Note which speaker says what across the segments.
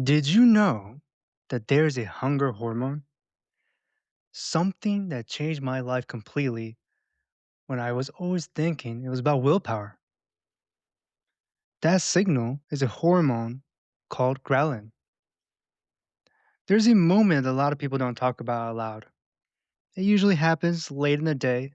Speaker 1: Did you know that there's a hunger hormone? Something that changed my life completely when I was always thinking it was about willpower. That signal is a hormone called ghrelin. There's a moment that a lot of people don't talk about out loud. It usually happens late in the day.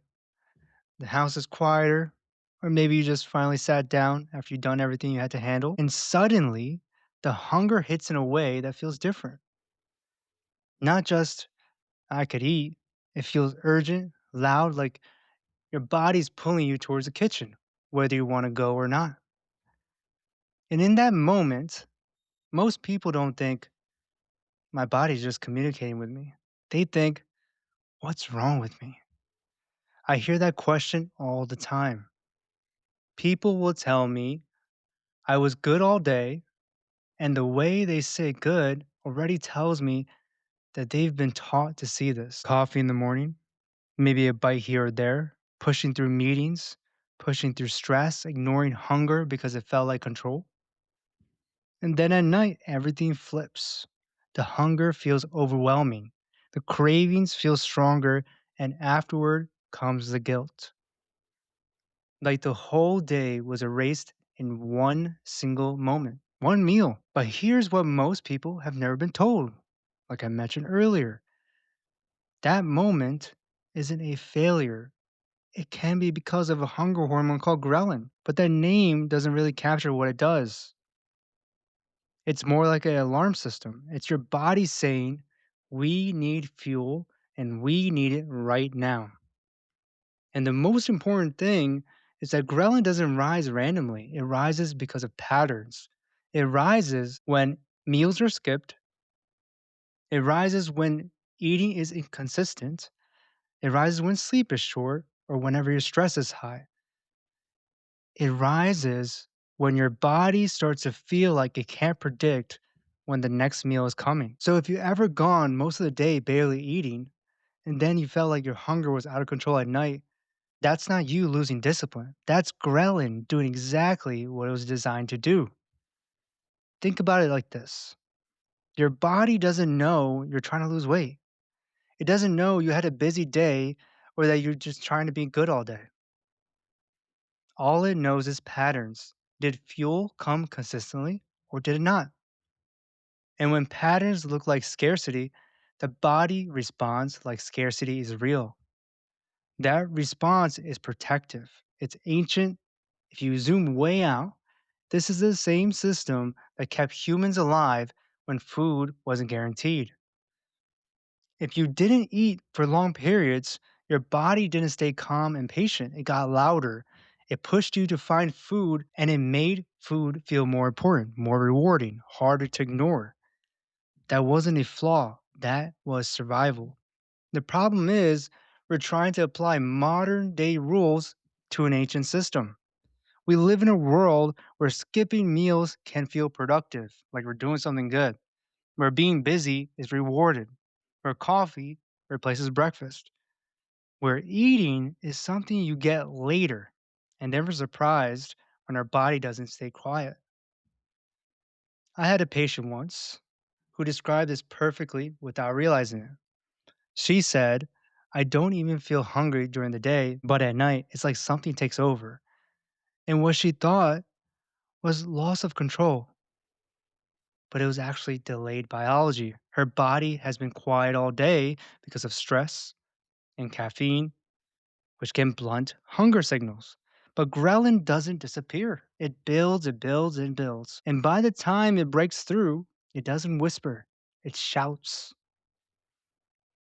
Speaker 1: The house is quieter, or maybe you just finally sat down after you've done everything you had to handle, and suddenly the hunger hits in a way that feels different. Not just, I could eat, it feels urgent, loud, like your body's pulling you towards the kitchen, whether you want to go or not. And in that moment, most people don't think, my body's just communicating with me. They think, what's wrong with me? I hear that question all the time. People will tell me I was good all day, and the way they say good already tells me that they've been taught to see this. Coffee in the morning, maybe a bite here or there, pushing through meetings, pushing through stress, ignoring hunger because it felt like control. And then at night, everything flips. The hunger feels overwhelming, the cravings feel stronger, and afterward comes the guilt. Like the whole day was erased in one single moment, one meal. But here's what most people have never been told. Like I mentioned earlier, that moment isn't a failure. It can be because of a hunger hormone called ghrelin, but that name doesn't really capture what it does. It's more like an alarm system. It's your body saying, we need fuel and we need it right now. And the most important thing is that ghrelin doesn't rise randomly, it rises because of patterns. It rises when meals are skipped, it rises when eating is inconsistent, it rises when sleep is short, or whenever your stress is high. It rises when your body starts to feel like it can't predict when the next meal is coming. So if you ever gone most of the day barely eating, and then you felt like your hunger was out of control at night, that's not you losing discipline. That's ghrelin doing exactly what it was designed to do. Think about it like this. Your body doesn't know you're trying to lose weight. It doesn't know you had a busy day or that you're just trying to be good all day. All it knows is patterns. Did fuel come consistently or did it not? And when patterns look like scarcity, the body responds like scarcity is real. That response is protective. It's ancient. If you zoom way out, this is the same system that kept humans alive when food wasn't guaranteed. If you didn't eat for long periods, your body didn't stay calm and patient. It got louder. It pushed you to find food and it made food feel more important, more rewarding, harder to ignore. That wasn't a flaw, that was survival. The problem is, we're trying to apply modern day rules to an ancient system. We live in a world where skipping meals can feel productive, like we're doing something good, where being busy is rewarded, where coffee replaces breakfast, where eating is something you get later and never surprised when our body doesn't stay quiet. I had a patient once who described this perfectly without realizing it. She said, I don't even feel hungry during the day, but at night it's like something takes over. And what she thought was loss of control, but it was actually delayed biology. Her body has been quiet all day because of stress and caffeine, which can blunt hunger signals. But ghrelin doesn't disappear. It builds, it builds, and builds. And by the time it breaks through, it doesn't whisper, it shouts.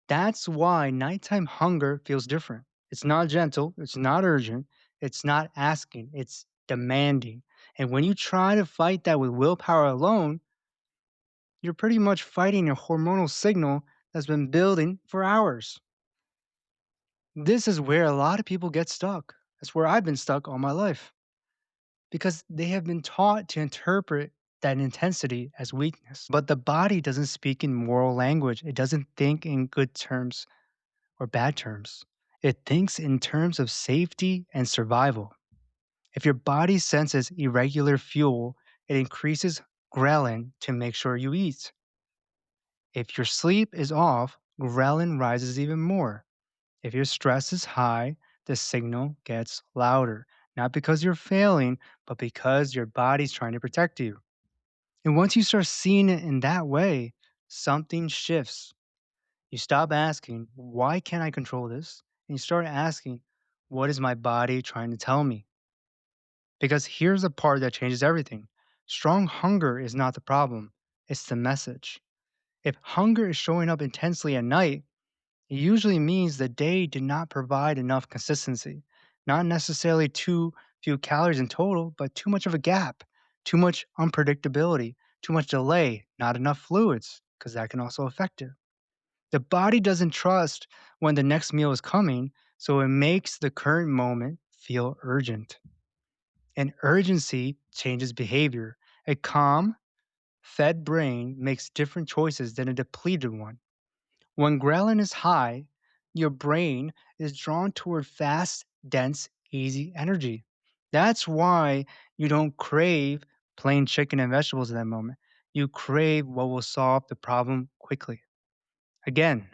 Speaker 1: That's why nighttime hunger feels different. It's not gentle, it's not urgent, it's not asking, it's demanding. And when you try to fight that with willpower alone, you're pretty much fighting a hormonal signal that's been building for hours. This is where a lot of people get stuck. That's where I've been stuck all my life because they have been taught to interpret that intensity as weakness. But the body doesn't speak in moral language, it doesn't think in good terms or bad terms. It thinks in terms of safety and survival. If your body senses irregular fuel, it increases ghrelin to make sure you eat. If your sleep is off, ghrelin rises even more. If your stress is high, the signal gets louder, not because you're failing, but because your body's trying to protect you. And once you start seeing it in that way, something shifts. You stop asking, why can't I control this? And you start asking, what is my body trying to tell me? Because here's the part that changes everything. Strong hunger is not the problem, it's the message. If hunger is showing up intensely at night, it usually means the day did not provide enough consistency. Not necessarily too few calories in total, but too much of a gap, too much unpredictability, too much delay, not enough fluids, because that can also affect it. The body doesn't trust when the next meal is coming, so it makes the current moment feel urgent. And urgency changes behavior. A calm, fed brain makes different choices than a depleted one. When ghrelin is high, your brain is drawn toward fast, dense, easy energy. That's why you don't crave plain chicken and vegetables at that moment. You crave what will solve the problem quickly. Again,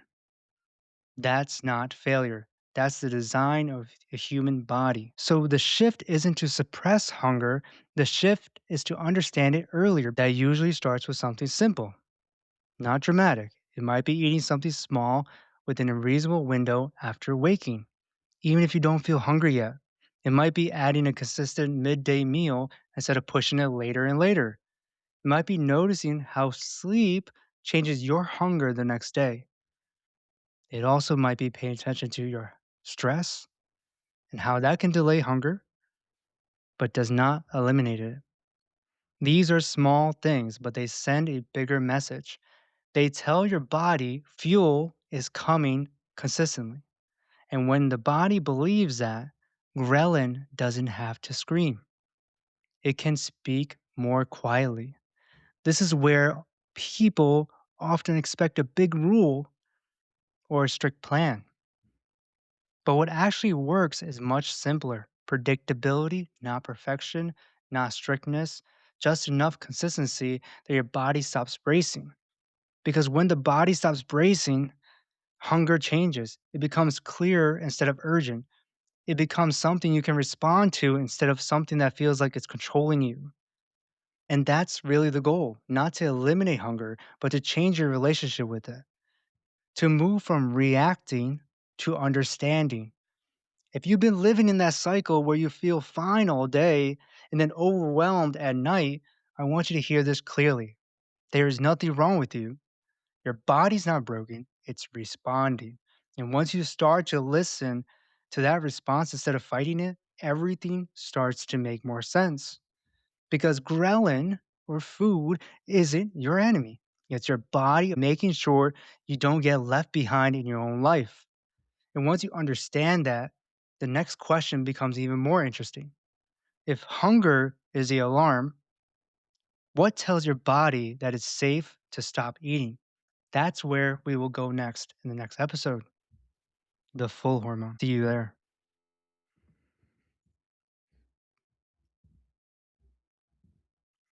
Speaker 1: that's not failure. That's the design of a human body. So the shift isn't to suppress hunger, the shift is to understand it earlier. That usually starts with something simple, not dramatic. It might be eating something small within a reasonable window after waking, even if you don't feel hungry yet. It might be adding a consistent midday meal instead of pushing it later and later. It might be noticing how sleep changes your hunger the next day. It also might be paying attention to your stress and how that can delay hunger but does not eliminate it. These are small things, but they send a bigger message. They tell your body fuel is coming consistently. And when the body believes that, ghrelin doesn't have to scream. It can speak more quietly. This is where people often expect a big rule or a strict plan. But what actually works is much simpler predictability, not perfection, not strictness, just enough consistency that your body stops bracing. Because when the body stops bracing, hunger changes. It becomes clear instead of urgent. It becomes something you can respond to instead of something that feels like it's controlling you. And that's really the goal, not to eliminate hunger, but to change your relationship with it, to move from reacting to understanding. If you've been living in that cycle where you feel fine all day and then overwhelmed at night, I want you to hear this clearly. There is nothing wrong with you. Your body's not broken, it's responding. And once you start to listen to that response instead of fighting it, everything starts to make more sense. Because ghrelin or food isn't your enemy, it's your body making sure you don't get left behind in your own life. And once you understand that, the next question becomes even more interesting. If hunger is the alarm, what tells your body that it's safe to stop eating? That's where we will go next in the next episode, the full hormone. See you there.